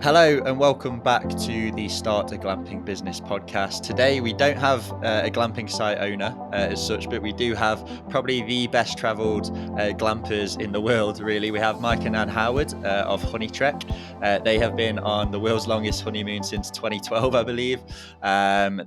Hello and welcome back to the Start a Glamping Business podcast. Today we don't have a glamping site owner as such, but we do have probably the best travelled glampers in the world, really. We have Mike and Ann Howard of HoneyTrek. They have been on the world's longest honeymoon since 2012, I believe.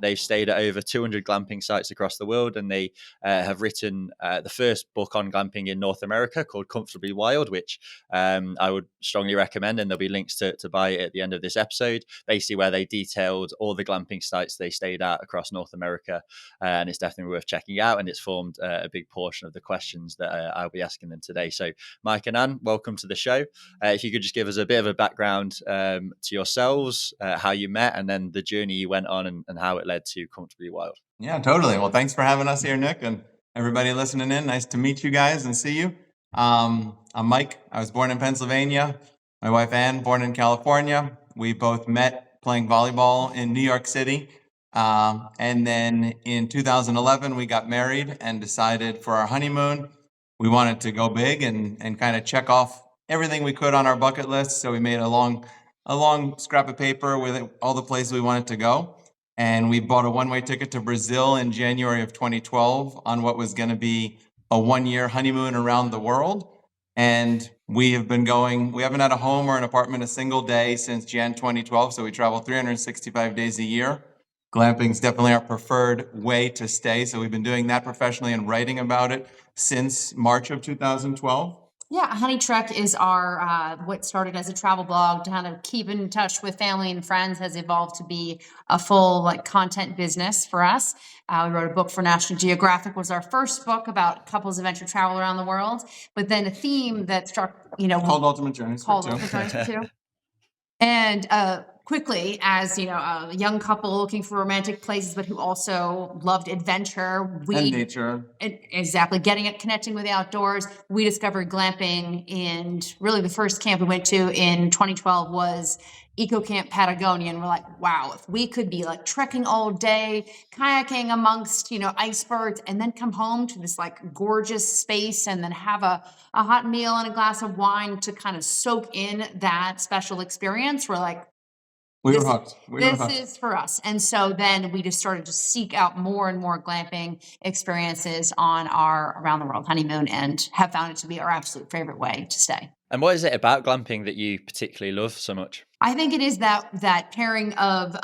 They've stayed at over 200 glamping sites across the world, and they have written the first book on glamping in North America called Comfortably Wild, which I would strongly recommend, and there'll be links to buy it at the end of this episode, basically where they detailed all the glamping sites they stayed at across North America, and it's definitely worth checking out, and it's formed a big portion of the questions that I'll be asking them today. So Mike and Ann, welcome to the show. If you could just give us a bit of a background to yourselves, how you met, and then the journey you went on and how it led to Comfortably Wild. Yeah, totally. Well, thanks for having us here, Nick, and everybody listening in. Nice to meet you guys and see you. I'm Mike. I was born in Pennsylvania. My wife, Ann, born in California. We both met playing volleyball in New York City. And then in 2011, we got married and decided for our honeymoon, we wanted to go big and kind of check off everything we could on our bucket list. So we made a long scrap of paper with all the places we wanted to go. And we bought a one-way ticket to Brazil in January of 2012 on what was going to be a one-year honeymoon around the world. And we have been going, we haven't had a home or an apartment a single day since Jan 2012. So we travel 365 days a year. Glamping is definitely our preferred way to stay. So we've been doing that professionally and writing about it since March of 2012. Yeah, HoneyTrek is our what started as a travel blog to kind of keep in touch with family and friends, has evolved to be a full content business for us. We wrote a book for National Geographic, was our first book about couples adventure travel around the world. But then a theme that struck, called Ultimate Journeys. And quickly, as a young couple looking for romantic places, but who also loved adventure, and nature, exactly, connecting with the outdoors, we discovered glamping. And really, the first camp we went to in 2012 was Eco Camp Patagonia, and we're like, wow, if we could be trekking all day, kayaking amongst icebergs, and then come home to this gorgeous space, and then have a hot meal and a glass of wine to kind of soak in that special experience, we're like, we were hooked. This is for us. And so then we just started to seek out more and more glamping experiences on our around the world honeymoon, and have found it to be our absolute favorite way to stay. And what is it about glamping that you particularly love so much? I think it is that pairing of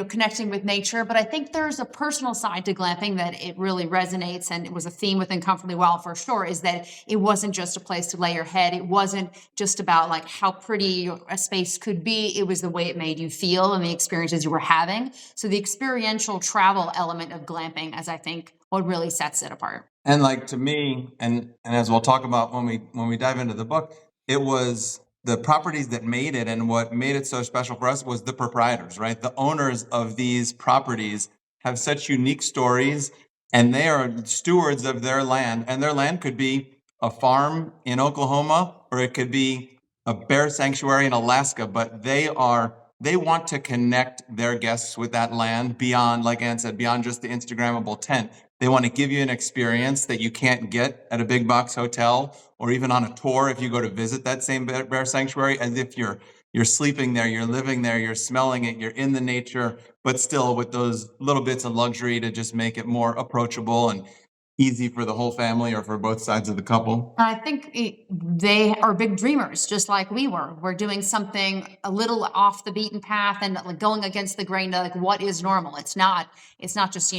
connecting with nature, but I think there's a personal side to glamping that it really resonates, and it was a theme within Comfortably Wild for sure, is that it wasn't just a place to lay your head. It wasn't just about how pretty a space could be. It was the way it made you feel and the experiences you were having. So the experiential travel element of glamping, as I think, what really sets it apart. And to me, and as we'll talk about when we dive into the book, it was the properties that made it, and what made it so special for us was the proprietors, right? The owners of these properties have such unique stories, and they are stewards of their land. And their land could be a farm in Oklahoma, or it could be a bear sanctuary in Alaska, but they want to connect their guests with that land beyond, like Ann said, beyond just the Instagrammable tent. They want to give you an experience that you can't get at a big box hotel, or even on a tour if you go to visit that same bear sanctuary, as if you're sleeping there, you're living there, you're smelling it, you're in the nature, but still with those little bits of luxury to just make it more approachable and easy for the whole family or for both sides of the couple. I think they are big dreamers, just like we were. We're doing something a little off the beaten path and going against the grain to what is normal. It's not just,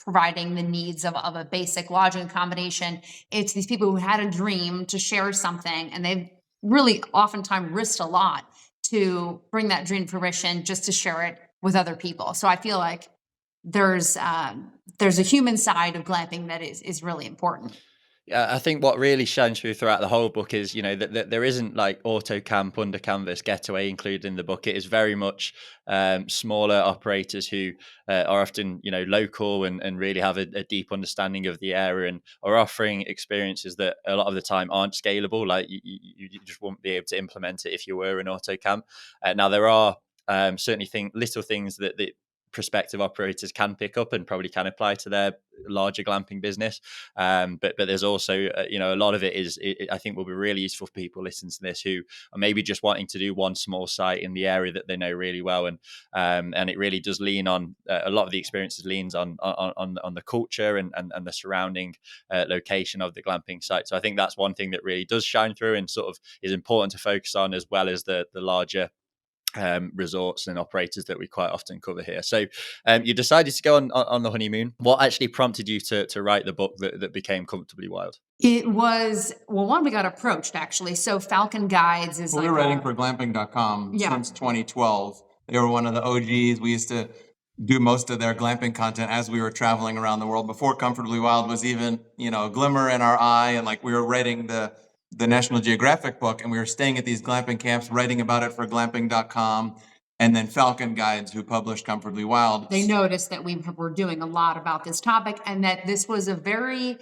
providing the needs of a basic lodging accommodation. It's these people who had a dream to share something, and they've really oftentimes risked a lot to bring that dream to fruition, just to share it with other people. So I feel like there's a human side of glamping that is really important. I think what really shines through throughout the whole book is, that there isn't auto camp, under canvas, getaway included in the book. It is very much smaller operators who are often, local and really have a deep understanding of the area, and are offering experiences that a lot of the time aren't scalable. You just won't be able to implement it if you were an auto camp. Now there are certainly little things that prospective operators can pick up and probably can apply to their larger glamping business. But there's also, a lot of it I think will be really useful for people listening to this who are maybe just wanting to do one small site in the area that they know really well. And it really does lean on, a lot of the experiences leans on the culture and the surrounding location of the glamping site. So I think that's one thing that really does shine through and sort of is important to focus on, as well as the larger resorts and operators that we quite often cover here. So you decided to go on the honeymoon. What actually prompted you to write the book that became Comfortably Wild? It was, well, one, we got approached actually. So Falcon Guides is we were writing for glamping.com since 2012. They were one of the OGs. We used to do most of their glamping content as we were traveling around the world before Comfortably Wild was even, a glimmer in our eye. And like we were writing the National Geographic book, and we were staying at these glamping camps, writing about it for glamping.com. And then Falcon Guides, who published Comfortably Wild, they noticed that we were doing a lot about this topic and that this was a very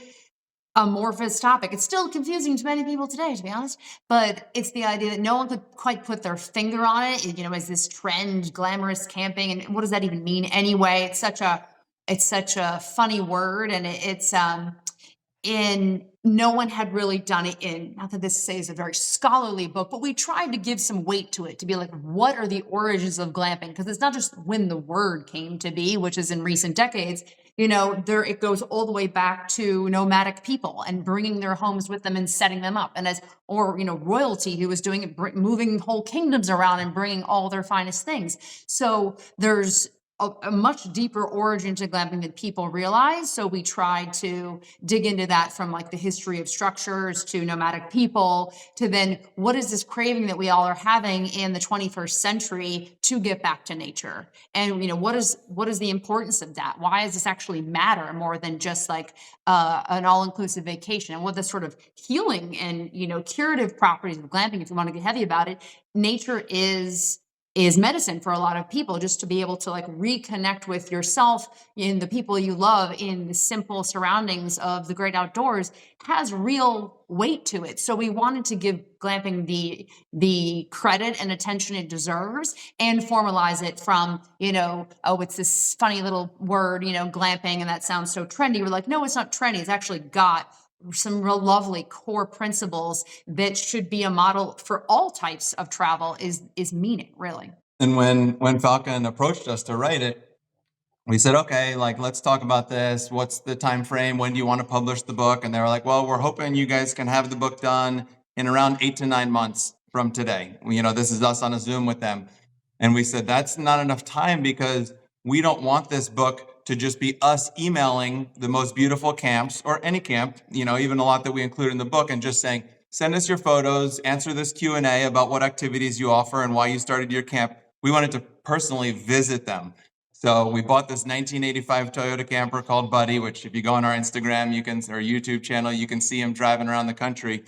amorphous topic. It's still confusing to many people today, to be honest, but it's the idea that no one could quite put their finger on it. Is this trend, glamorous camping, and what does that even mean anyway? It's such a funny word, and no one had really done it in, not that this is a very scholarly book, but we tried to give some weight to it, to be like, what are the origins of glamping? Because it's not just when the word came to be, which is in recent decades. It goes all the way back to nomadic people and bringing their homes with them and setting them up. And royalty who was doing it, moving whole kingdoms around and bringing all their finest things. So there's a much deeper origin to glamping than people realize. So we tried to dig into that, from like the history of structures to nomadic people to then what is this craving that we all are having in the 21st century to get back to nature? And, what is the importance of that? Why does this actually matter more than just like an all-inclusive vacation? And what the sort of healing and, curative properties of glamping, if you want to get heavy about it, nature is medicine for a lot of people, just to be able to like reconnect with yourself and the people you love in the simple surroundings of the great outdoors has real weight to it. So we wanted to give glamping the credit and attention it deserves and formalize it from, it's this funny little word, glamping, and that sounds so trendy. We're like, no, it's not trendy. It's actually got some real lovely core principles that should be a model for all types of travel is meaning, really. And when Falcon approached us to write it, we said, okay, like, let's talk about this. What's the time frame? When do you want to publish the book? And they were like, well, we're hoping you guys can have the book done in around 8 to 9 months from today. This is us on a Zoom with them. And we said, that's not enough time, because we don't want this book to just be us emailing the most beautiful camps, or any camp, even a lot that we include in the book, and just saying, send us your photos, answer this Q&A about what activities you offer and why you started your camp. We wanted to personally visit them. So we bought this 1985 Toyota camper called Buddy, which if you go on our Instagram, or YouTube channel, you can see him driving around the country,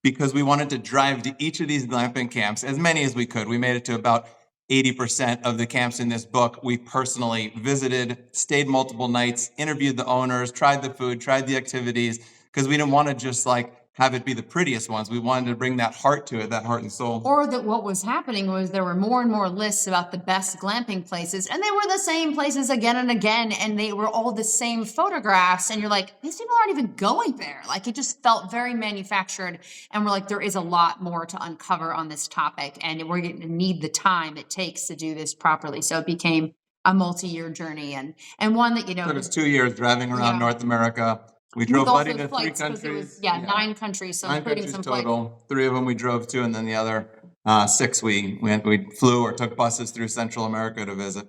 because we wanted to drive to each of these glamping camps, as many as we could. We made it to about 80% of the camps in this book. We personally visited, stayed multiple nights, interviewed the owners, tried the food, tried the activities, because we didn't want to just like have it be the prettiest ones. We wanted to bring that heart to it, that heart and soul. Or that what was happening was there were more and more lists about the best glamping places, and they were the same places again and again, and they were all the same photographs, and you're like, these people aren't even going there. Like, it just felt very manufactured, and we're like, there is a lot more to uncover on this topic, and we're going to need the time it takes to do this properly. So it became a multi-year journey, and one that, It took us 2 years driving around North America. We drove Buddy to 3 countries. 9 countries, so 9 including countries some total. flights. 3 of them we drove to, and then the other 6 we flew or took buses through Central America to visit.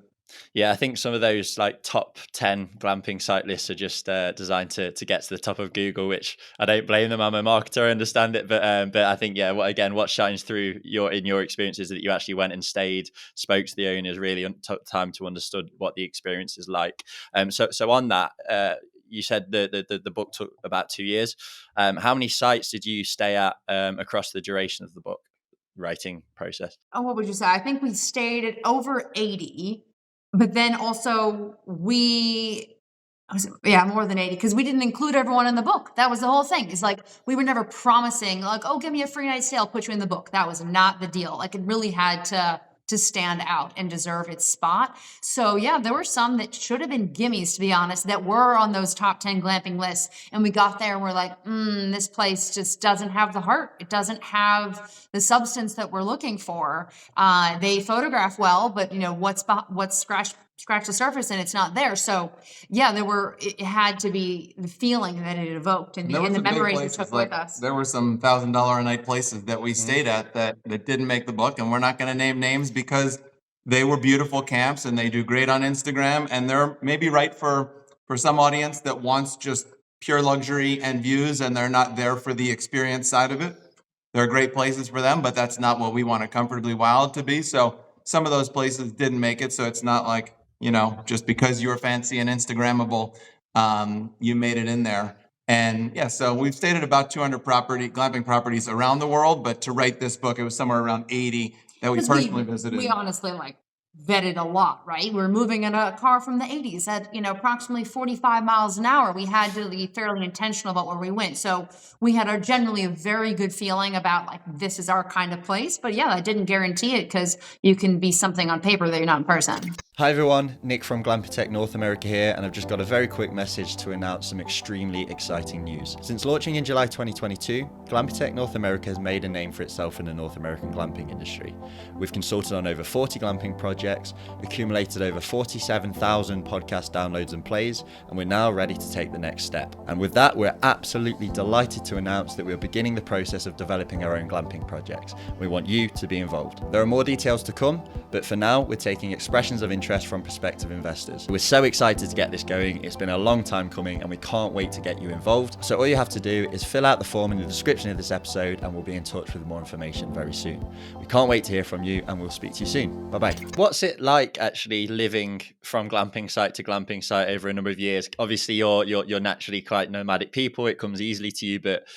Yeah, I think some of those like top 10 glamping site lists are just designed to get to the top of Google, which I don't blame them. I'm a marketer, I understand it, but I think what shines through in your experience is that you actually went and stayed, spoke to the owners, really took time to understood what the experience is like. So on that, you said the book took about 2 years. How many sites did you stay at across the duration of the book writing process? Oh, what would you say? I think we stayed at over 80, but then also more than 80, because we didn't include everyone in the book. That was the whole thing. It's like, we were never promising like, oh, give me a free night stay, I'll put you in the book. That was not the deal. Like, it really had to to stand out and deserve its spot. So yeah, there were some that should have been gimmies, to be honest, that were on those top 10 glamping lists. And we got there and we're like, this place just doesn't have the heart. It doesn't have the substance that we're looking for. They photograph well, but what's scratch the surface and it's not there. So yeah, it had to be the feeling that it evoked and the memories it took with us. There were some $1,000 a night places that we stayed at that didn't make the book, and we're not going to name names because they were beautiful camps and they do great on Instagram, and they're maybe right for some audience that wants just pure luxury and views, and they're not there for the experience side of it. There are great places for them, but that's not what we want a Comfortably Wild to be. So some of those places didn't make it. So it's not like, just because you were fancy and Instagrammable, you made it in there. And yeah, so we've stayed at about 200 glamping properties around the world, but to write this book, it was somewhere around 80 that we personally visited. We honestly vetted a lot, right? We're moving in a car from the 80s at, approximately 45 miles an hour. We had to be fairly intentional about where we went. So we had generally a very good feeling about this is our kind of place. But yeah, I didn't guarantee it because you can be something on paper that you're not in person. Hi everyone, Nick from Glampitect North America here, and I've just got a very quick message to announce some extremely exciting news. Since launching in July 2022, Glampitect North America has made a name for itself in the North American glamping industry. We've consulted on over 40 glamping projects, accumulated over 47,000 podcast downloads and plays, and we're now ready to take the next step. And with that, we're absolutely delighted to announce that we're beginning the process of developing our own glamping projects. We want you to be involved. There are more details to come, but for now, we're taking expressions of interest from prospective investors. We're so excited to get this going. It's been a long time coming and we can't wait to get you involved. So all you have to do is fill out the form in the description of this episode and we'll be in touch with more information very soon. We can't wait to hear from you and we'll speak to you soon. Bye-bye. What's it like actually living from glamping site to glamping site over a number of years? Obviously you're naturally quite nomadic people. It comes easily to you, but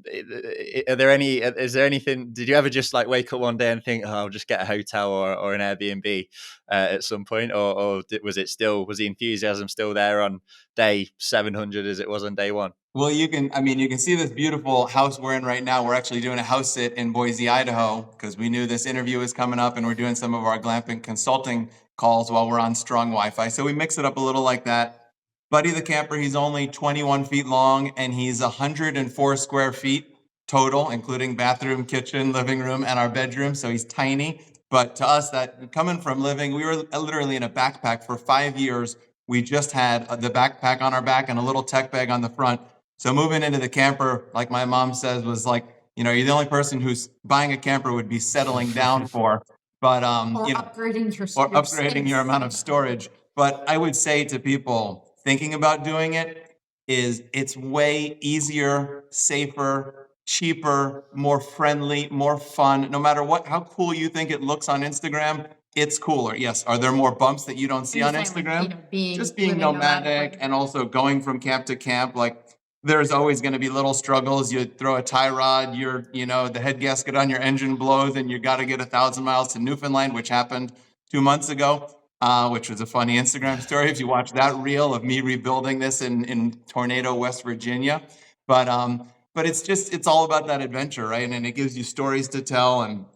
is there anything, did you ever just wake up one day and think, I'll just get a hotel or an Airbnb at some point, or was the enthusiasm still there on day 700 as it was on day one? Well, you can see this beautiful house we're in right now. We're actually doing a house sit in Boise, Idaho, because we knew this interview was coming up and we're doing some of our glamping consulting calls while we're on strong Wi-Fi. So we mix it up a little like that. Buddy the camper, he's only 21 feet long and he's 104 square feet total, including bathroom, kitchen, living room, and our bedroom. So he's tiny. But to us, that coming from we were literally in a backpack for 5 years. We just had the backpack on our back and a little tech bag on the front. So moving into the camper, like my mom says, was you're the only person who's buying a camper would be settling down for. But upgrading your amount of storage. But I would say to people thinking about doing it's way easier, safer, cheaper, more friendly, more fun. No matter how cool you think it looks on Instagram, it's cooler. Yes. Are there more bumps that you don't see on Instagram? Being nomadic and also going from camp to camp. There's always going to be little struggles. You throw a tie rod, the head gasket on your engine blows and you got to get 1,000 miles to Newfoundland, which happened 2 months ago. Which was a funny Instagram story if you watch that reel of me rebuilding this in Tornado, West Virginia. But it's all about that adventure, right? And it gives you stories to tell. And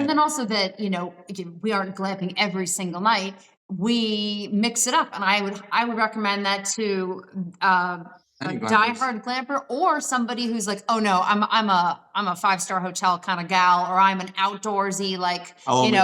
then also that, we aren't glamping every single night. We mix it up. And I would recommend that to a diehard glamper or somebody who's oh no, I'm a 5-star hotel kind of gal, or I'm an outdoorsy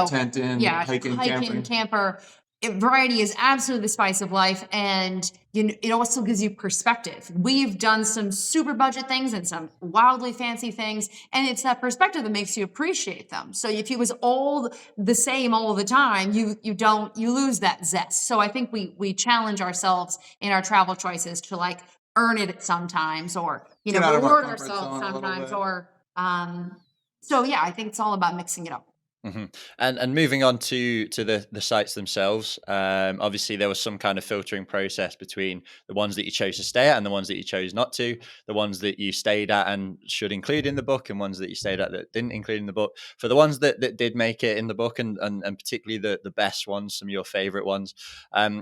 tent in, hiking camper. Variety is absolutely the spice of life, and it also gives you perspective. We've done some super budget things and some wildly fancy things, and it's that perspective that makes you appreciate them. So if you was all the same all the time, you lose that zest. So I think we challenge ourselves in our travel choices to earn it sometimes, or reward ourselves sometimes, or so yeah, I think it's all about mixing it up. Mm-hmm. And moving on to the sites themselves, obviously there was some kind of filtering process between the ones that you chose to stay at and the ones that you chose not to, the ones that you stayed at and should include in the book, and ones that you stayed at that didn't include in the book. For the ones that did make it in the book, and particularly the best ones, some of your favorite ones,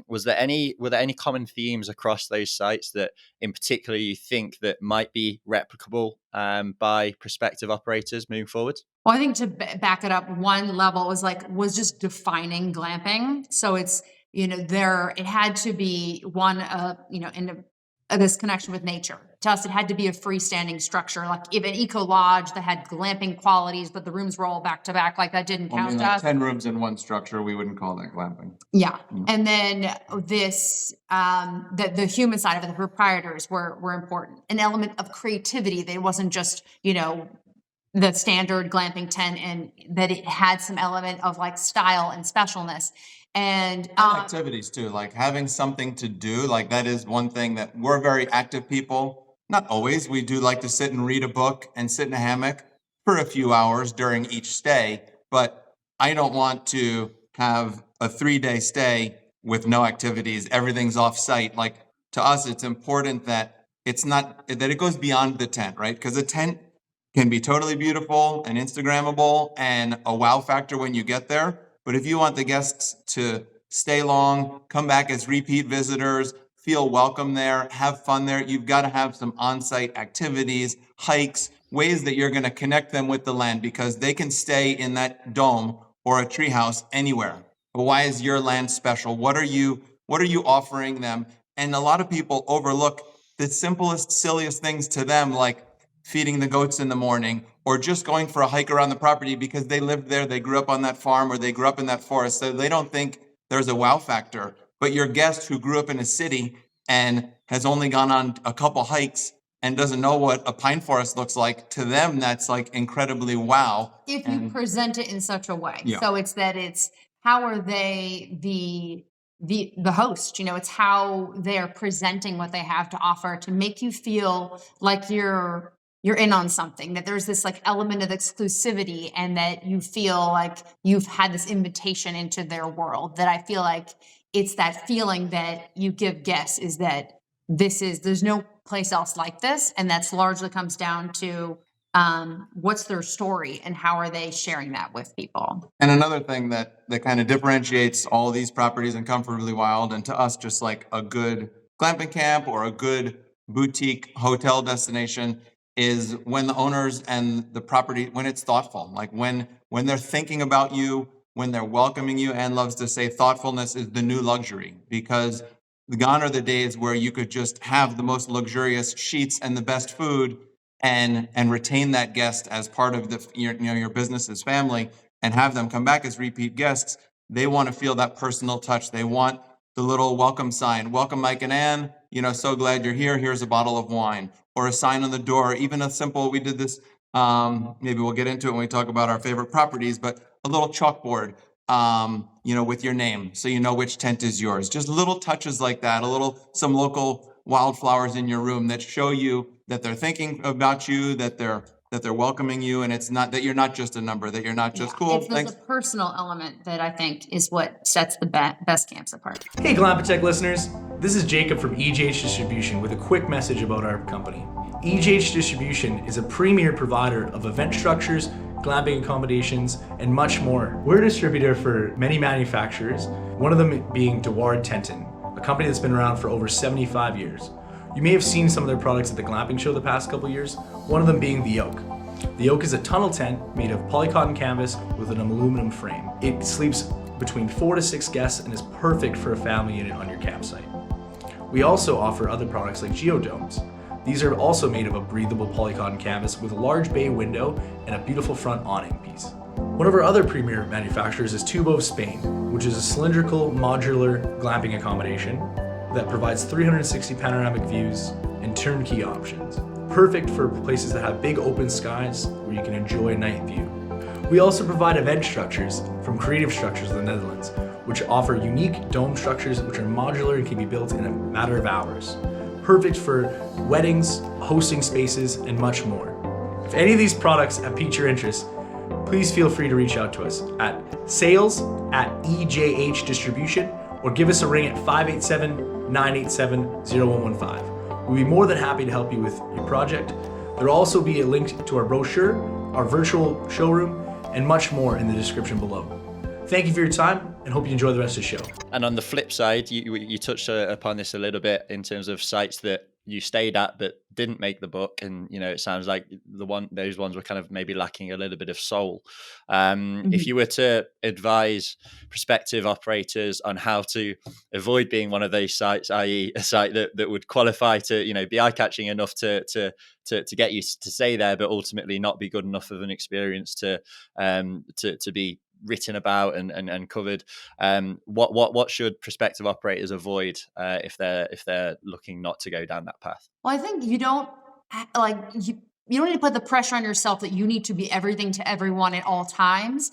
were there any common themes across those sites that in particular you think that might be replicable by prospective operators moving forward? Well, I think to back it up one level was just defining glamping. So it's, it had to be one, this connection with nature. To us, it had to be a freestanding structure, like if an eco lodge that had glamping qualities, but the rooms were all back to back, like that didn't count to us. 10 rooms in one structure, we wouldn't call that glamping. Yeah. And then this, the human side of it, the proprietors were important. An element of creativity. That it wasn't just, the standard glamping tent, and that it had some element of like style and specialness. And activities too, like having something to do. Like that is one thing that we're very active people. Not always. We do like to sit and read a book and sit in a hammock for a few hours during each stay. But I don't want to have a 3-day stay with no activities. Everything's off site. Like to us, it's important that it goes beyond the tent, right? Because a tent can be totally beautiful and Instagrammable and a wow factor when you get there. But if you want the guests to stay long, come back as repeat visitors, feel welcome there, have fun there, you've got to have some on-site activities, hikes, ways that you're going to connect them with the land, because they can stay in that dome or a treehouse anywhere. But why is your land special? What are you offering them? And a lot of people overlook the simplest, silliest things to them, like feeding the goats in the morning, or just going for a hike around the property because they lived there, they grew up on that farm, or they grew up in that forest. So they don't think there's a wow factor. But your guest who grew up in a city and has only gone on a couple hikes and doesn't know what a pine forest looks like, to them, that's like incredibly wow. If you present it in such a way. Yeah. So it's how are they the host, it's how they're presenting what they have to offer to make you feel like you're in on something, that there's this like element of exclusivity, and that you feel like you've had this invitation into their world. That I feel like it's that feeling that you give guests, is that there's no place else like this. And that's largely comes down to what's their story and how are they sharing that with people. And another thing that kind of differentiates all these properties in Comfortably Wild, and to us, just like a good glamping camp or a good boutique hotel destination, is when the owners and the property, when it's thoughtful, like when they're thinking about you, when they're welcoming you. Anne loves to say thoughtfulness is the new luxury, because gone are the days where you could just have the most luxurious sheets and the best food and retain that guest as part of your business's family and have them come back as repeat guests. They want to feel that personal touch. They want the little welcome sign. Welcome, Mike and Anne. So glad you're here. Here's a bottle of wine. Or a sign on the door. Even a simple, we did this, maybe we'll get into it when we talk about our favorite properties, but a little chalkboard, with your name, so you know which tent is yours. Just little touches like that, some local wildflowers in your room that show you that they're thinking about you, that they're welcoming you, and it's not that you're not just a number, that you're not just cool. There's a personal element that I think is what sets the best camps apart. Hey Glampitect listeners, this is Jacob from EJH Distribution with a quick message about our company. EJH Distribution is a premier provider of event structures, glamping accommodations, and much more. We're a distributor for many manufacturers, one of them being Dewar Tenton, a company that's been around for over 75 years. You may have seen some of their products at the glamping show the past couple years, one of them being the Oak. The Oak is a tunnel tent made of polycotton canvas with an aluminum frame. It sleeps between 4 to 6 guests and is perfect for a family unit on your campsite. We also offer other products like geodomes. These are also made of a breathable polycotton canvas with a large bay window and a beautiful front awning piece. One of our other premier manufacturers is Tubo of Spain, which is a cylindrical modular glamping accommodation that provides 360 panoramic views and turnkey options. Perfect for places that have big open skies where you can enjoy a night view. We also provide event structures from Creative Structures of the Netherlands, which offer unique dome structures which are modular and can be built in a matter of hours. Perfect for weddings, hosting spaces, and much more. If any of these products have piqued your interest, please feel free to reach out to us at sales@EJH Distribution or give us a ring at 587-987-0115. We'll be more than happy to help you with your project. There will also be a link to our brochure, our virtual showroom, and much more in the description below. Thank you for your time and hope you enjoy the rest of the show. And on the flip side, you touched upon this a little bit in terms of sites that you stayed at but didn't make the book, and it sounds like those ones were kind of maybe lacking a little bit of soul. If you were to advise prospective operators on how to avoid being one of those sites, i.e. a site that would qualify to be eye-catching enough to get you to stay there, but ultimately not be good enough of an experience to be written about and covered, what should prospective operators avoid if they're looking not to go down that path? Well, I think you don't you don't need to put the pressure on yourself that you need to be everything to everyone at all times.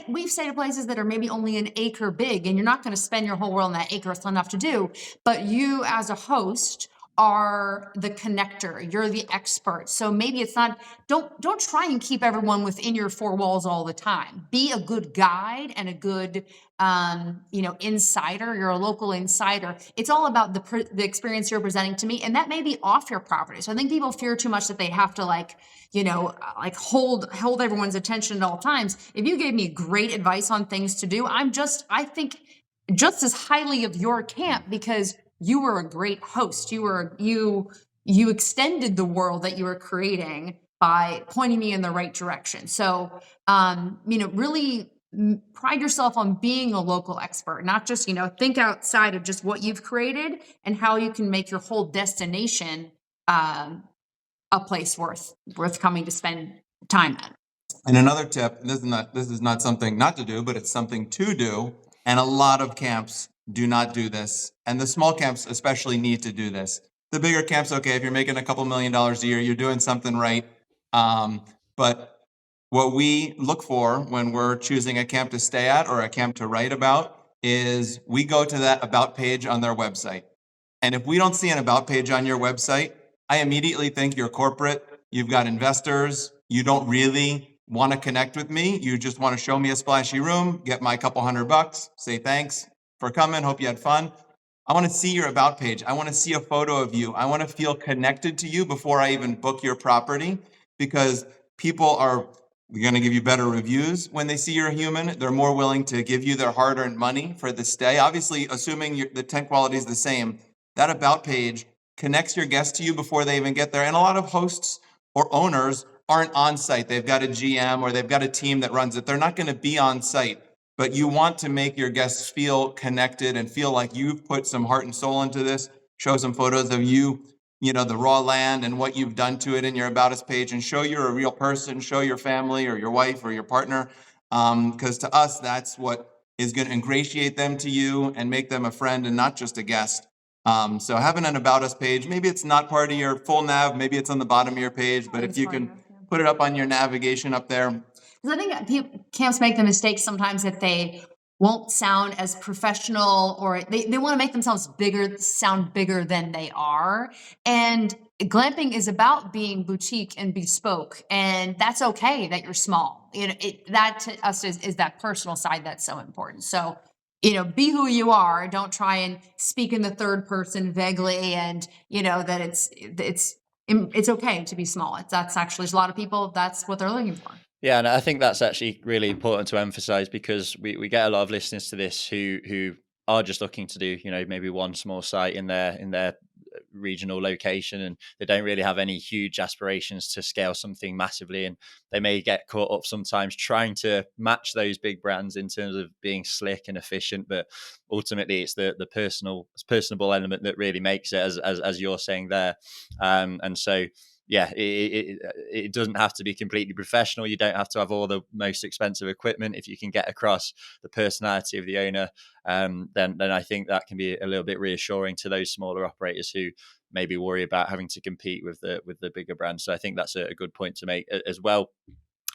We've stayed at places that are maybe only an acre big, and you're not going to spend your whole world in that acre. It's not enough to do. But you, as a host, are the connector. You're the expert. So maybe it's not, don't try and keep everyone within your four walls all the time. Be a good guide and a good, insider. You're a local insider. It's all about the experience you're presenting to me. And that may be off your property. So I think people fear too much that they have to hold everyone's attention at all times. If you gave me great advice on things to do, I think just as highly of your camp, because you were a great host. You extended the world that you were creating by pointing me in the right direction. So, really pride yourself on being a local expert, not just, think outside of just what you've created and how you can make your whole destination a place worth coming to spend time at. And another tip, this is not something not to do, but it's something to do. And a lot of camps do not do this. And the small camps especially need to do this. The bigger camps, okay, if you're making a couple $1 million a year, you're doing something right. But what we look for when we're choosing a camp to stay at or a camp to write about is we go to that about page on their website. And if we don't see an about page on your website, I immediately think you're corporate, you've got investors, you don't really want to connect with me. You just want to show me a splashy room, get my couple $100, say thanks for coming, hope you had fun. I want to see your about page. I want to see a photo of you. I want to feel connected to you before I even book your property, because people are going to give you better reviews when they see you're a human. They're more willing to give you their hard-earned money for the stay. Obviously, assuming the tent quality is the same, that about page connects your guests to you before they even get there. And a lot of hosts or owners aren't on site. They've got a GM or they've got a team that runs it. They're not going to be on site. But you want to make your guests feel connected and feel like you've put some heart and soul into this. Show some photos of you, the raw land and what you've done to it in your About Us page, and show you're a real person. Show your family or your wife or your partner. Because to us, that's what is going to ingratiate them to you and make them a friend and not just a guest. So having an About Us page, maybe it's not part of your full nav, maybe it's on the bottom of your page, but if you can put it up on your navigation up there. Because I think camps make the mistake sometimes that they won't sound as professional, or they want to make themselves sound bigger than they are. And glamping is about being boutique and bespoke, and that's okay that you're small. That to us is that personal side that's so important. So, be who you are. Don't try and speak in the third person vaguely, and that it's okay to be small. That's actually, there's a lot of people, that's what they're looking for. Yeah, and I think that's actually really important to emphasize, because we get a lot of listeners to this who are just looking to do, maybe one small site in their regional location, and they don't really have any huge aspirations to scale something massively, and they may get caught up sometimes trying to match those big brands in terms of being slick and efficient. But ultimately it's the personable element that really makes it, as you're saying there. And so yeah, it doesn't have to be completely professional. You don't have to have all the most expensive equipment. If you can get across the personality of the owner, then I think that can be a little bit reassuring to those smaller operators who maybe worry about having to compete with the bigger brands. So I think that's a good point to make as well.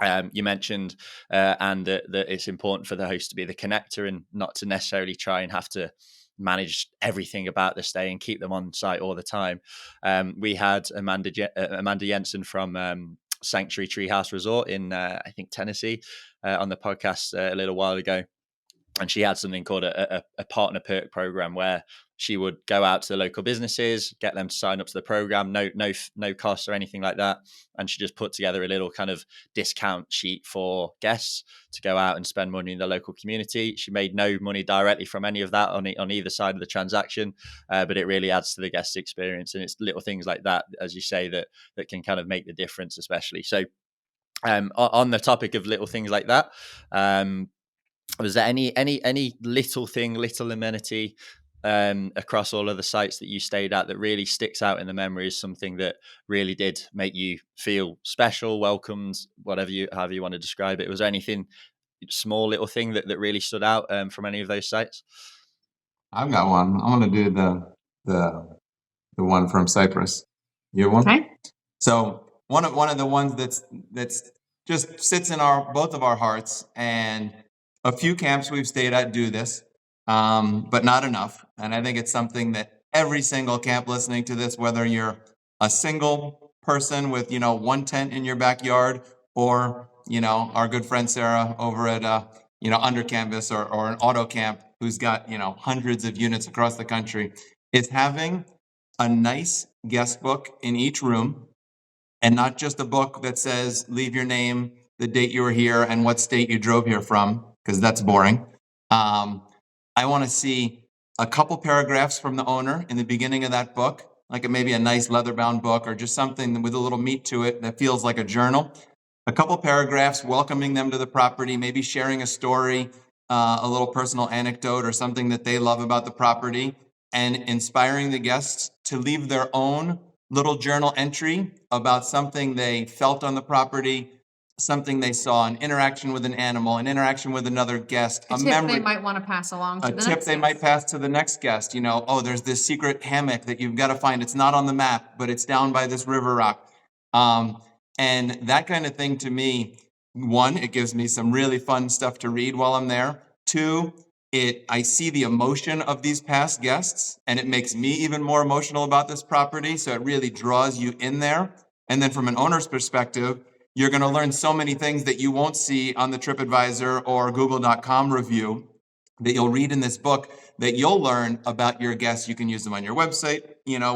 You mentioned and that it's important for the host to be the connector and not to necessarily try and have to manage everything about the stay and keep them on site all the time. We had Amanda Jensen from Sanctuary Treehouse Resort in I think Tennessee on the podcast a little while ago. And she had something called a partner perk program, where she would go out to the local businesses, get them to sign up to the program, no costs or anything like that. And she just put together a little kind of discount sheet for guests to go out and spend money in the local community. She made no money directly from any of that on either side of the transaction, but it really adds to the guest experience. And it's little things like that, as you say, that can kind of make the difference, especially. So on the topic of little things like that, was there any little thing, little amenity across all of the sites that you stayed at that really sticks out in the memory as something that really did make you feel special, welcomed, however you want to describe it? Was there anything, small little thing that really stood out from any of those sites? I've got one. I'm going to do the one from Cyprus. You have one? Okay. So one of the ones that's just sits in both of our hearts, and a few camps we've stayed at do this, but not enough. And I think it's something that every single camp listening to this, whether you're a single person with, one tent in your backyard, or, our good friend Sarah over at, Under Canvas or an auto camp who's got, hundreds of units across the country, is having a nice guest book in each room, and not just a book that says, leave your name, the date you were here, and what state you drove here from, because that's boring. I want to see a couple paragraphs from the owner in the beginning of that book, like maybe a nice leather-bound book or just something with a little meat to it that feels like a journal. A couple paragraphs welcoming them to the property, maybe sharing a story, a little personal anecdote or something that they love about the property, and inspiring the guests to leave their own little journal entry about something they felt on the property, something they saw, an interaction with an animal, an interaction with another guest, A tip memory they might want to pass along to a the tip next they guest. might pass to the next guest. There's this secret hammock that you've got to find. It's not on the map, but it's down by this river rock. And that kind of thing, to me, one, it gives me some really fun stuff to read while I'm there. Two, I see the emotion of these past guests, and it makes me even more emotional about this property. So it really draws you in there. And then from an owner's perspective, you're going to learn so many things that you won't see on the TripAdvisor or Google.com review that you'll read in this book, that you'll learn about your guests. You can use them on your website,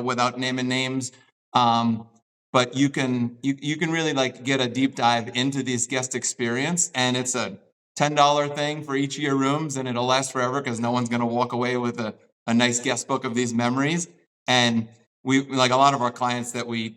without naming names. But you can really get a deep dive into this guest experience, and it's a $10 thing for each of your rooms, and it'll last forever because no one's going to walk away with a nice guest book of these memories. And we, like a lot of our clients that we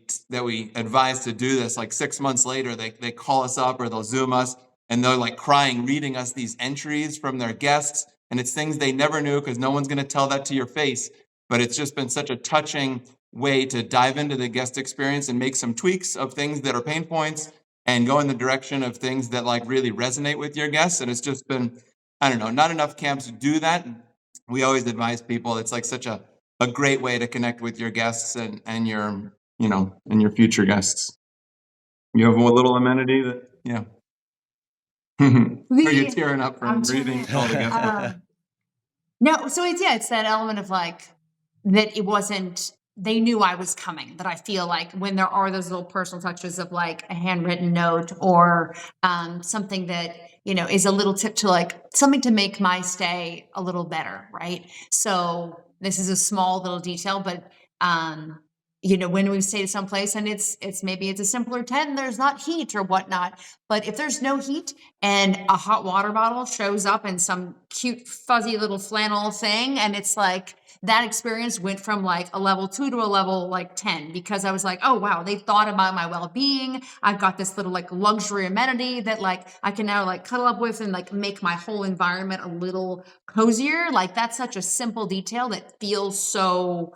advise to do this, 6 months later, they call us up or they'll Zoom us, and they're crying, reading us these entries from their guests. And it's things they never knew, because no one's going to tell that to your face. But it's just been such a touching way to dive into the guest experience and make some tweaks of things that are pain points and go in the direction of things that really resonate with your guests. And it's just been, I don't know, not enough camps do that. We always advise people, it's such a great way to connect with your guests and your, and your future guests. You have a little amenity that, yeah. Are you tearing up from reading all the guests? No, so it's that element of that it wasn't, they knew I was coming, that I feel when there are those little personal touches of a handwritten note or something that, is a little tip to something to make my stay a little better, right? So this is a small little detail, but when we stay to some place and it's maybe it's a simpler tent, there's not heat or whatnot, but if there's no heat and a hot water bottle shows up in some cute fuzzy little flannel thing, and it's that experience went from a level 2 to a level 10, because I was oh wow, they thought about my well-being. I've got this little luxury amenity that I can now cuddle up with and make my whole environment a little cozier. That's such a simple detail that feels so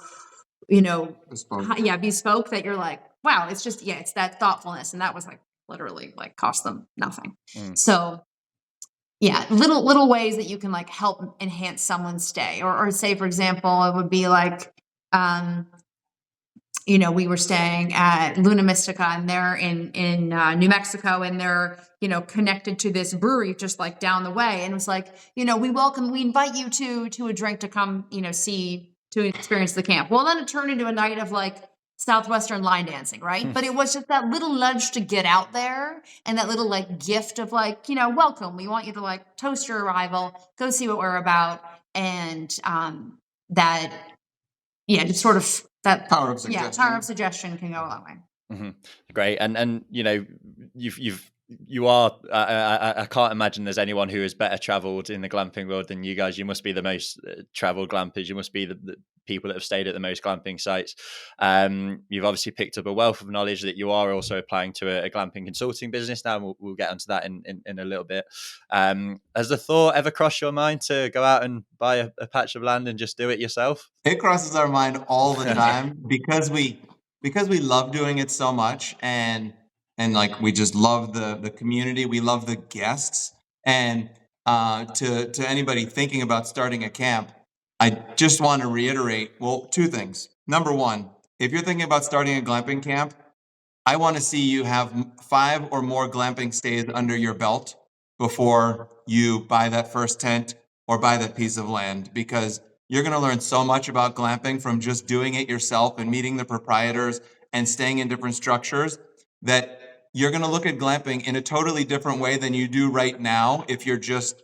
bespoke, that you're wow, it's just, it's that thoughtfulness. And that was literally cost them nothing. So little ways that you can help enhance someone's stay, or say, for example, it would be we were staying at Luna Mystica, and they're in New Mexico, and they're, connected to this brewery just down the way. And it was we invite you to a drink to come, to experience the camp. Well, then it turned into a night of Southwestern line dancing, right? But it was just that little nudge to get out there and that little like gift of like, welcome. We want you to like toast your arrival, go see what we're about. And that, just sort of that Power of suggestion. Yeah, power of suggestion can go a long way. Mm-hmm. Great. And you are, I can't imagine there's anyone who is better traveled in the glamping world than you guys. You must be the most traveled glampers. You must be the people that have stayed at the most glamping sites. You've obviously picked up a wealth of knowledge that you are also applying to a glamping consulting business now. And we'll get onto that in a little bit. Has the thought ever crossed your mind to go out and buy a patch of land and just do it yourself? It crosses our mind all the time because we love doing it so much, and like we just love the community, we love the guests. And to anybody thinking about starting a camp, I just want to reiterate, two things. Number one, if you're thinking about starting a glamping camp, I want to see you have 5 or more glamping stays under your belt before you buy that first tent or buy that piece of land, because you're going to learn so much about glamping from just doing it yourself and meeting the proprietors and staying in different structures, that you're going to look at glamping in a totally different way than you do right now if you're just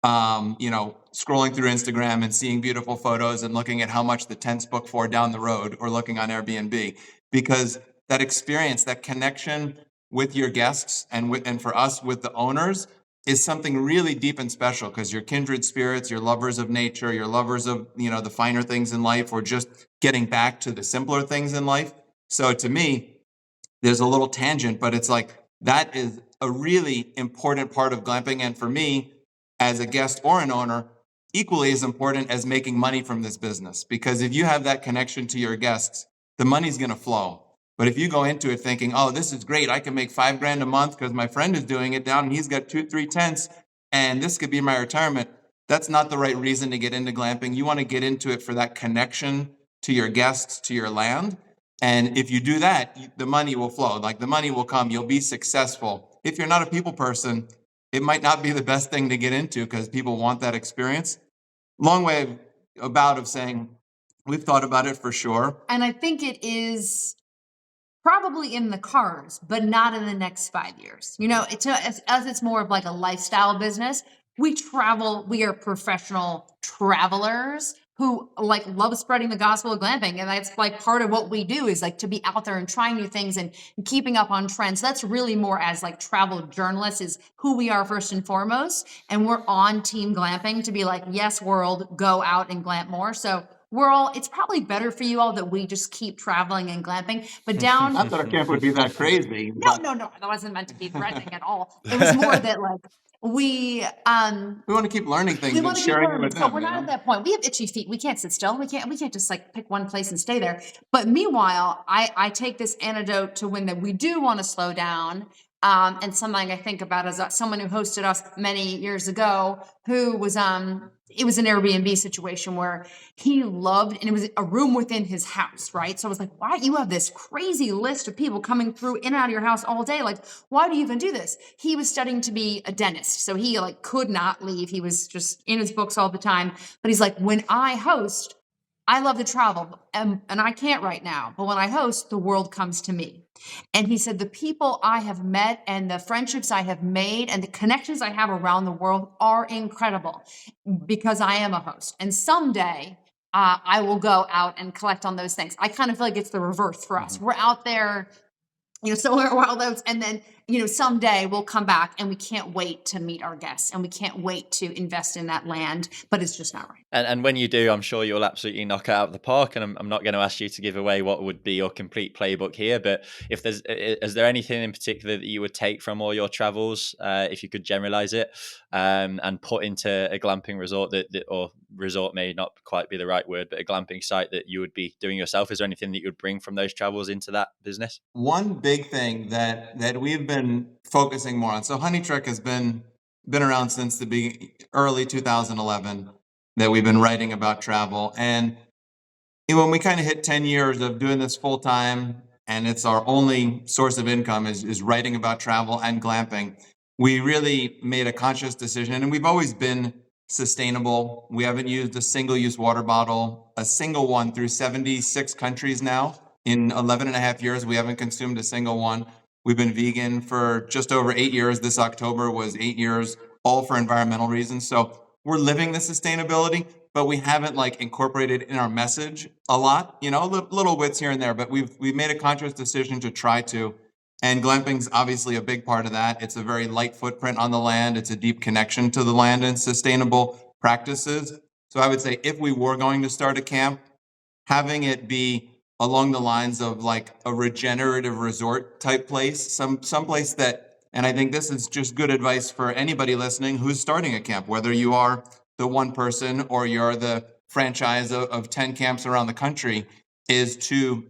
scrolling through Instagram and seeing beautiful photos and looking at how much the tent's booked for down the road, or looking on Airbnb. Because that experience, that connection with your guests and for us with the owners, is something really deep and special, because you're kindred spirits, you're lovers of nature, you're lovers of, the finer things in life, or just getting back to the simpler things in life. So to me, there's a little tangent, but it's like, that is a really important part of glamping. And for me, as a guest or an owner, equally as important as making money from this business. Because if you have that connection to your guests, the money's going to flow. But if you go into it thinking, oh, this is great, I can make $5,000 a month because my friend is doing it down and he's got 2-3 tents and this could be my retirement, that's not the right reason to get into glamping. You want to get into it for that connection to your guests, to your land. And if you do that, the money will flow. Like, the money will come. You'll be successful. If you're not a people person, it might not be the best thing to get into, because people want that experience. Long way of saying we've thought about it for sure. And I think it is probably in the cards, but not in the next 5 years. It's more of like a lifestyle business. We travel, we are professional travelers who like love spreading the gospel of glamping. And that's like part of what we do, is like to be out there and trying new things and keeping up on trends. So that's really more as like travel journalists, is who we are first and foremost. And we're on team glamping to be like, yes, world, go out and glamp more. So it's probably better for you all that we just keep traveling and glamping, but down. Not that our camp would be that crazy. No, that wasn't meant to be threatening at all. It was more that like, we want to keep learning things and sharing them with them. So we're not at that point. We have itchy feet. We can't sit still. We can't just like pick one place and stay there. But meanwhile, I take this antidote to when that we do want to slow down. And something I think about is someone who hosted us many years ago, who was it was an Airbnb situation where he loved, and it was a room within his house, right? So I was like, why you have this crazy list of people coming through in and out of your house all day? Like, why do you even do this? He was studying to be a dentist, so he like could not leave. He was just in his books all the time. But he's like, when I host, I love to travel, and I can't right now, but when I host, the world comes to me. And he said, the people I have met and the friendships I have made and the connections I have around the world are incredible, because I am a host. And someday I will go out and collect on those things. I kind of feel like it's the reverse for us. We're out there, somewhere wild oats, and then, someday we'll come back, and we can't wait to meet our guests, and we can't wait to invest in that land, but it's just not right. And when you do, I'm sure you'll absolutely knock it out of the park. And I'm not going to ask you to give away what would be your complete playbook here, but is there anything in particular that you would take from all your travels, if you could generalize it, and put into a glamping resort or resort may not quite be the right word, but a glamping site that you would be doing yourself? Is there anything that you would bring from those travels into that business? One big thing that we've been focusing more on. So HoneyTrek has been around since the early 2011, that we've been writing about travel. And when we kind of hit 10 years of doing this full time, and it's our only source of income is writing about travel and glamping, we really made a conscious decision. And we've always been sustainable. We haven't used a single-use water bottle, a single one, through 76 countries now. In 11 and a half years, we haven't consumed a single one. We've been vegan for just over 8 years. This October was 8 years, all for environmental reasons. So we're living the sustainability, but we haven't like incorporated in our message a lot, little bits here and there, but we've made a conscious decision to try to. And glamping's obviously a big part of that. It's a very light footprint on the land. It's a deep connection to the land and sustainable practices. So I would say if we were going to start a camp, having it be along the lines of like a regenerative resort type place, some place that, and I think this is just good advice for anybody listening who's starting a camp, whether you are the one person or you're the franchise of 10 camps around the country, is to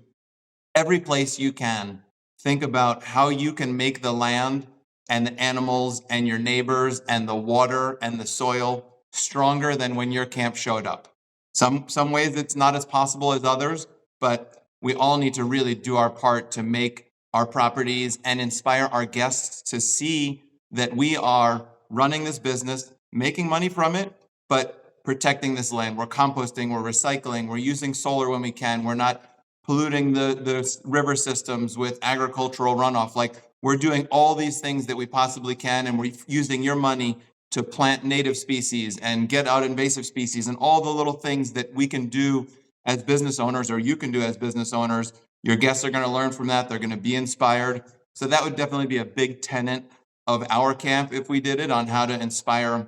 every place you can think about how you can make the land and the animals and your neighbors and the water and the soil stronger than when your camp showed up. Some ways it's not as possible as others, but we all need to really do our part to make our properties and inspire our guests to see that we are running this business, making money from it, but protecting this land. We're composting, we're recycling, we're using solar when we can. We're not polluting the river systems with agricultural runoff. Like, we're doing all these things that we possibly can, and we're using your money to plant native species and get out invasive species and all the little things that we can do as business owners, or you can do as business owners. Your guests are going to learn from that. They're going to be inspired. So that would definitely be a big tenet of our camp if we did it, on how to inspire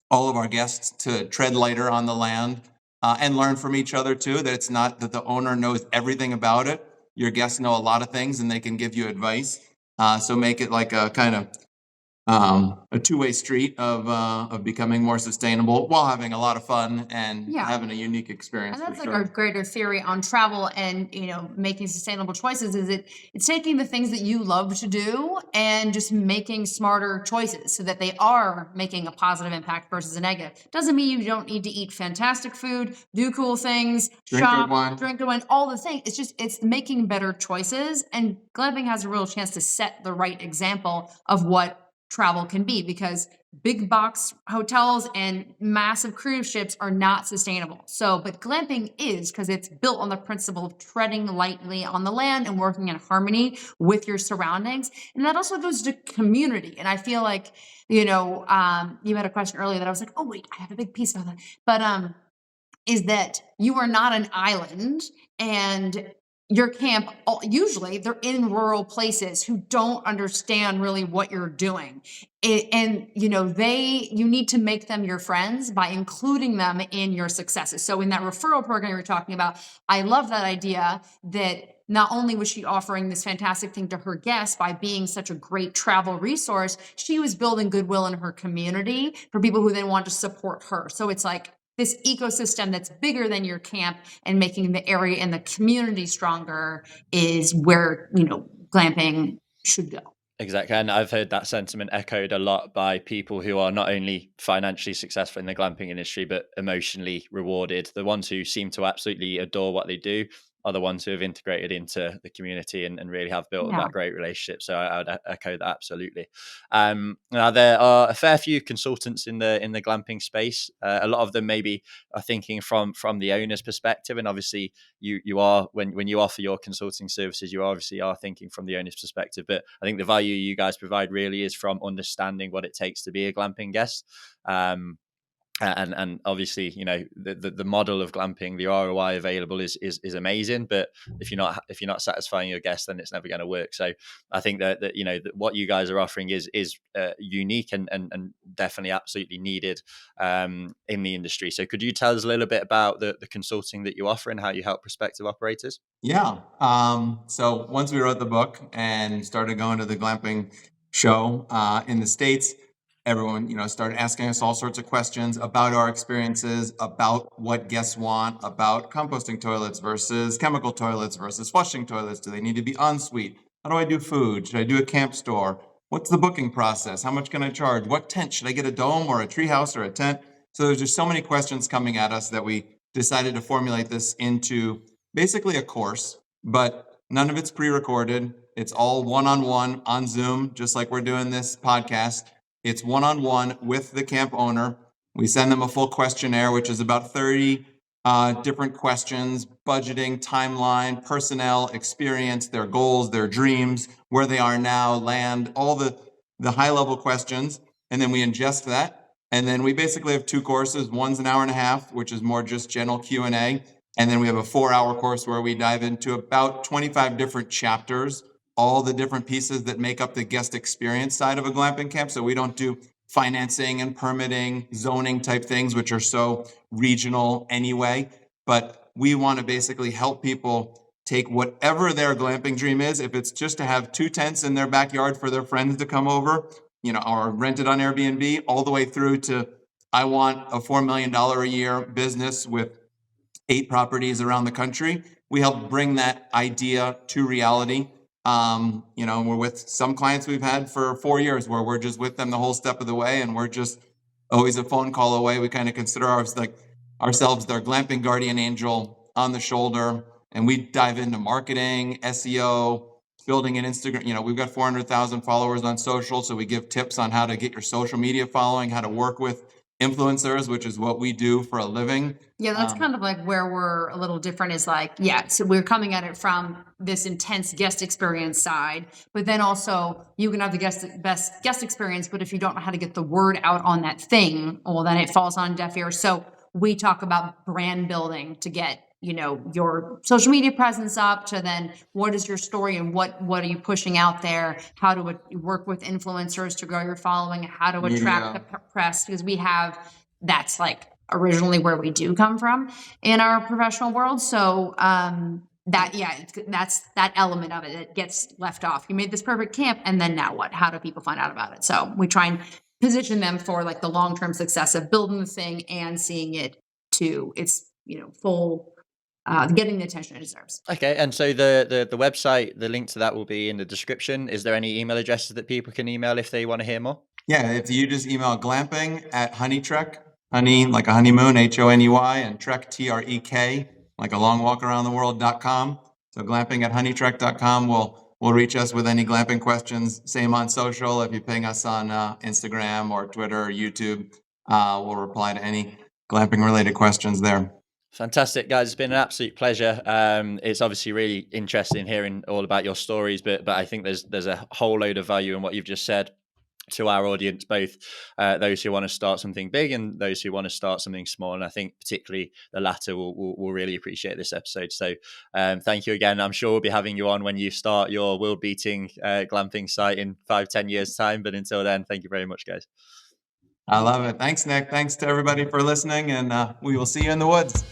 all of our guests to tread lighter on the land and learn from each other too, that it's not that the owner knows everything about it. Your guests know a lot of things and they can give you advice. So make it like a kind of a two-way street of becoming more sustainable while having a lot of fun and having a unique experience. And that's for like our greater theory on travel and making sustainable choices. Is it's taking the things that you love to do and just making smarter choices so that they are making a positive impact versus a negative. Doesn't mean you don't need to eat fantastic food, do cool things, Drink shop, good wine. drink good wine, all the things. It's making better choices, and glamping has a real chance to set the right example of what travel can be, because big box hotels and massive cruise ships are not sustainable. But glamping is, because it's built on the principle of treading lightly on the land and working in harmony with your surroundings. And that also goes to community. And I feel like, you had a question earlier that I was like, oh wait, I have a big piece about that. But is that you are not an island, and your camp, usually they're in rural places who don't understand really what you're doing. And you need to make them your friends by including them in your successes. So in that referral program you were talking about, I love that idea that not only was she offering this fantastic thing to her guests by being such a great travel resource, she was building goodwill in her community for people who then want to support her. So it's like this ecosystem that's bigger than your camp, and making the area and the community stronger is where, glamping should go. Exactly. And I've heard that sentiment echoed a lot by people who are not only financially successful in the glamping industry, but emotionally rewarded. The ones who seem to absolutely adore what they do are the ones who have integrated into the community and really have built that great relationship. So I would echo that absolutely. Now there are a fair few consultants in the glamping space. A lot of them maybe are thinking from the owner's perspective, and obviously you are, when you offer your consulting services, you obviously are thinking from the owner's perspective. But I think the value you guys provide really is from understanding what it takes to be a glamping guest. And obviously, the model of glamping, the ROI available is amazing, but if you're not satisfying your guests, then it's never going to work. So I think that what you guys are offering is unique and definitely absolutely needed in the industry. So could you tell us a little bit about the consulting that you offer and how you help prospective operators? Yeah. So once we wrote the book and started going to the glamping show in the States, everyone, started asking us all sorts of questions about our experiences, about what guests want, about composting toilets versus chemical toilets versus flushing toilets. Do they need to be ensuite? How do I do food? Should I do a camp store? What's the booking process? How much can I charge? What tent? Should I get a dome or a treehouse or a tent? So there's just so many questions coming at us that we decided to formulate this into basically a course, but none of it's pre-recorded. It's all one-on-one on Zoom, just like we're doing this podcast. It's one-on-one with the camp owner. We send them a full questionnaire, which is about 30 different questions, budgeting, timeline, personnel, experience, their goals, their dreams, where they are now, land, all the high level questions. And then we ingest that. And then we basically have 2 courses. One's an hour and a half, which is more just general Q&A. And then we have a 4-hour course where we dive into about 25 different chapters, all the different pieces that make up the guest experience side of a glamping camp. So we don't do financing and permitting, zoning type things, which are so regional anyway. But we want to basically help people take whatever their glamping dream is. If it's just to have 2 tents in their backyard for their friends to come over, or rent it on Airbnb, all the way through to, I want a $4 million a year business with 8 properties around the country. We help bring that idea to reality. We're with some clients we've had for 4 years where we're just with them the whole step of the way, and we're just always a phone call away. We kind of consider ourselves their glamping guardian angel on the shoulder, and we dive into marketing, SEO, building an Instagram. We've got 400,000 followers on social, so we give tips on how to get your social media following, how to work with influencers, which is what we do for a living. Yeah, that's kind of like where we're a little different is so we're coming at it from this intense guest experience side, but then also you can have the best guest experience, but if you don't know how to get the word out on that thing, well, then it falls on deaf ears. So we talk about brand building to get, your social media presence up, to then what is your story and what are you pushing out there? How to work with influencers to grow your following, how to attract the press, because that's originally where we do come from in our professional world. So that's that element of it that gets left off. You made this perfect camp, and then now what? How do people find out about it? So we try and position them for the long-term success of building the thing and seeing it to its full getting the attention it deserves. Okay, and so the website, the link to that will be in the description. Is there any email addresses that people can email if they want to hear more? Yeah, if you just email glamping at HoneyTrek, honey like a honeymoon, HONEY, and trek, TREK, like a long walk around the world.com. So glamping at honeytrek.com will reach us with any glamping questions. Same on social. If you ping us on Instagram or Twitter or YouTube, we'll reply to any glamping related questions there. Fantastic, guys. It's been an absolute pleasure. It's obviously really interesting hearing all about your stories, but I think there's a whole load of value in what you've just said to our audience, both those who want to start something big and those who want to start something small. And I think particularly the latter will really appreciate this episode. So thank you again. I'm sure we'll be having you on when you start your world-beating glamping site in 5-10 years' time. But until then, thank you very much, guys. I love it. Thanks, Nick. Thanks to everybody for listening, and we will see you in the woods.